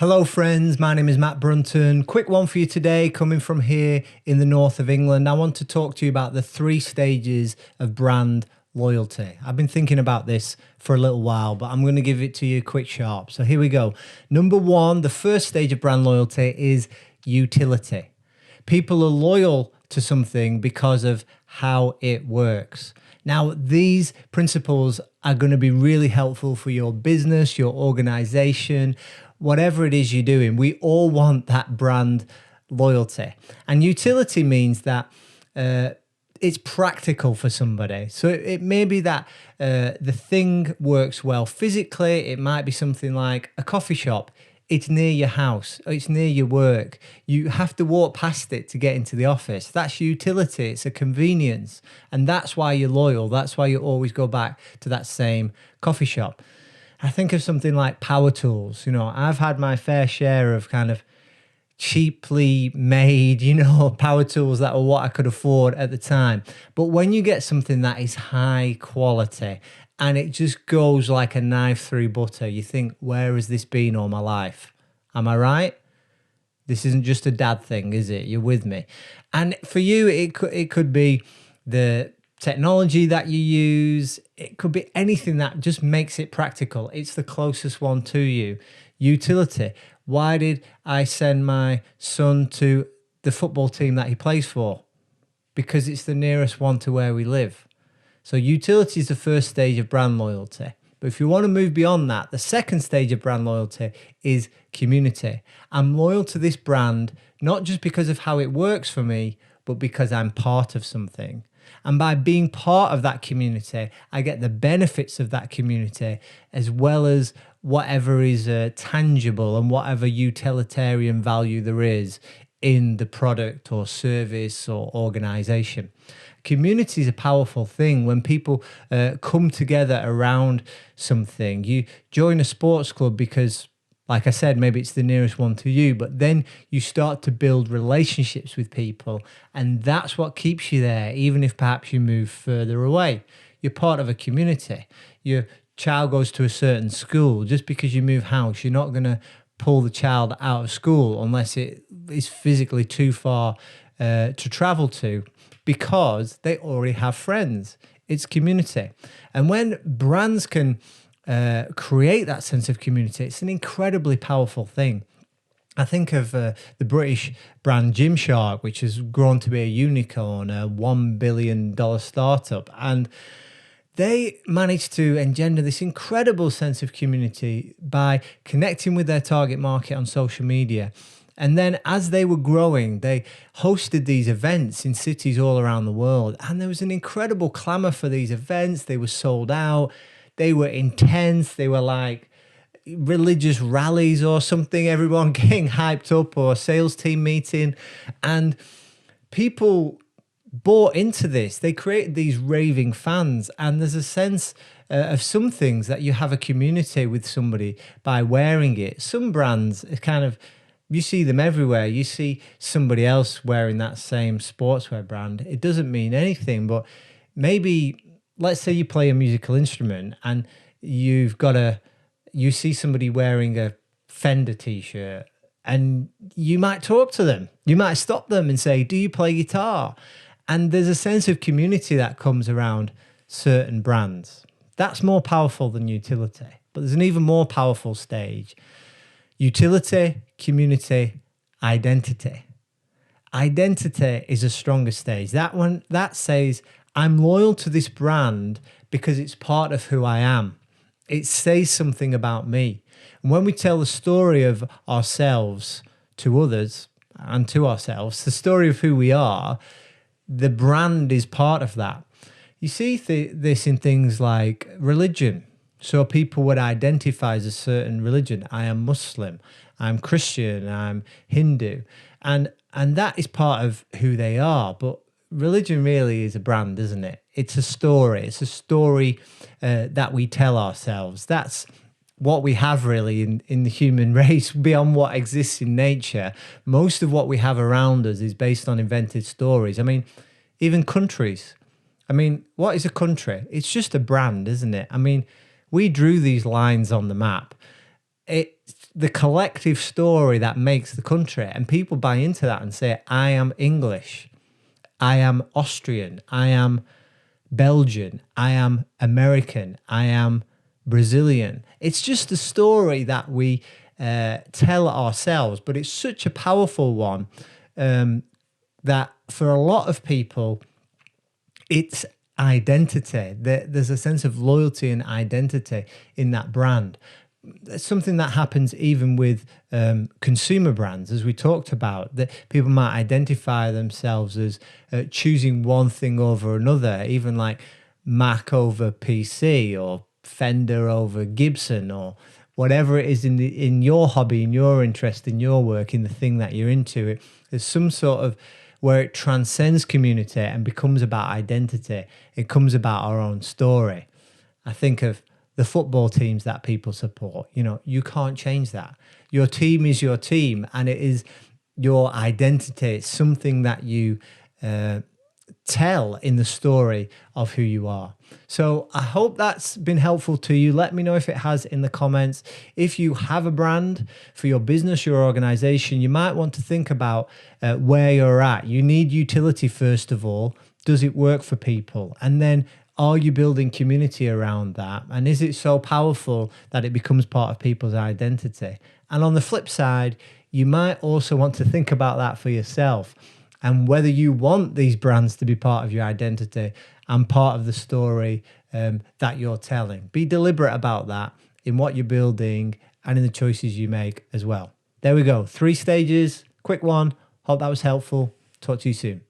Hello friends, my name is Matt Brunton. Quick one for you today, coming from here in the north of England. I want to talk to you about the 3 stages of brand loyalty. I've been thinking about this for a little while, but I'm going to give it to you quick sharp. So here we go. Number 1, the first stage of brand loyalty is utility. People are loyal to something because of how it works. Now, these principles are going to be really helpful for your business, your organization, whatever it is you're doing. We all want that brand loyalty. And utility means that it's practical for somebody. So it may be that the thing works well physically. It might be something like a coffee shop. It's near your house, it's near your work. You have to walk past it to get into the office. That's utility, it's a convenience. And that's why you're loyal. That's why you always go back to that same coffee shop. I think of something like power tools. You know, I've had my fair share of kind of cheaply made, power tools that were what I could afford at the time. But when you get something that is high quality, and it just goes like a knife through butter, you think, where has this been all my life? Am I right? This isn't just a dad thing, is it? You're with me. And for you, it could be the technology that you use. It could be anything that just makes it practical. It's the closest one to you. Utility. Why did I send my son to the football team that he plays for? Because it's the nearest one to where we live. So utility is the first stage of brand loyalty. But if you want to move beyond that, the second stage of brand loyalty is community. I'm loyal to this brand, not just because of how it works for me, but because I'm part of something. And by being part of that community, I get the benefits of that community, as well as whatever is tangible and whatever utilitarian value there is in the product or service or organization. Community is a powerful thing. When people come together around something, you join a sports club because, like I said, maybe it's the nearest one to you, but then you start to build relationships with people, and that's what keeps you there, even if perhaps you move further away. You're part of a community. Your child goes to a certain school. Just because you move house, you're not going to pull the child out of school unless it is physically too far to travel to, because they already have friends. It's community. And when brands can create that sense of community, it's an incredibly powerful thing. I think of the British brand Gymshark, which has grown to be a unicorn, a $1 billion startup. And they managed to engender this incredible sense of community by connecting with their target market on social media. And then as they were growing, they hosted these events in cities all around the world. And there was an incredible clamor for these events. They were sold out. They were intense. They were like religious rallies or something, everyone getting hyped up, or a sales team meeting. And people bought into this. They created these raving fans. And there's a sense of some things that you have a community with somebody by wearing it. Some brands kind of, you see them everywhere. You see somebody else wearing that same sportswear brand. It doesn't mean anything, but maybe, let's say you play a musical instrument and you see somebody wearing a Fender t-shirt, and you might talk to them. You might stop them and say, do you play guitar? And there's a sense of community that comes around certain brands. That's more powerful than utility. But there's an even more powerful stage. Utility, community, identity. Identity is a stronger stage. That says, I'm loyal to this brand because it's part of who I am. It says something about me. And when we tell the story of ourselves to others and to ourselves, the story of who we are, the brand is part of that. You see this in things like religion. So people would identify as a certain religion. I am Muslim, I'm Christian, I'm Hindu. And that is part of who they are. But religion really is a brand, isn't it? It's a story. It's a story that we tell ourselves. That's what we have really in the human race beyond what exists in nature. Most of what we have around us is based on invented stories. I mean, even countries. I mean, what is a country? It's just a brand, isn't it? I mean, we drew these lines on the map. It's the collective story that makes the country. And people buy into that and say, I am English, I am Austrian, I am Belgian, I am American, I am Brazilian. It's just a story that we tell ourselves, but it's such a powerful one that for a lot of people, it's identity. There's a sense of loyalty and identity in that brand. It's something that happens even with consumer brands, as we talked about, that people might identify themselves as choosing one thing over another, even like Mac over PC or Fender over Gibson or whatever it is in your hobby, in your interest, in your work, in the thing that you're into. There's some sort of where it transcends community and becomes about identity. It comes about our own story. I think of the football teams that people support. You know, you can't change that. Your team is your team, and it is your identity. It's something that you tell in the story of who you are. So I hope that's been helpful to you. Let me know if it has in the comments. If you have a brand for your business, your organization, you might want to think about where you're at. You need utility first of all. Does it work for people? And then are you building community around that? And is it so powerful that it becomes part of people's identity? And on the flip side, you might also want to think about that for yourself and whether you want these brands to be part of your identity and part of the story that you're telling. Be deliberate about that in what you're building and in the choices you make as well. There we go. 3 stages, quick one. Hope that was helpful. Talk to you soon.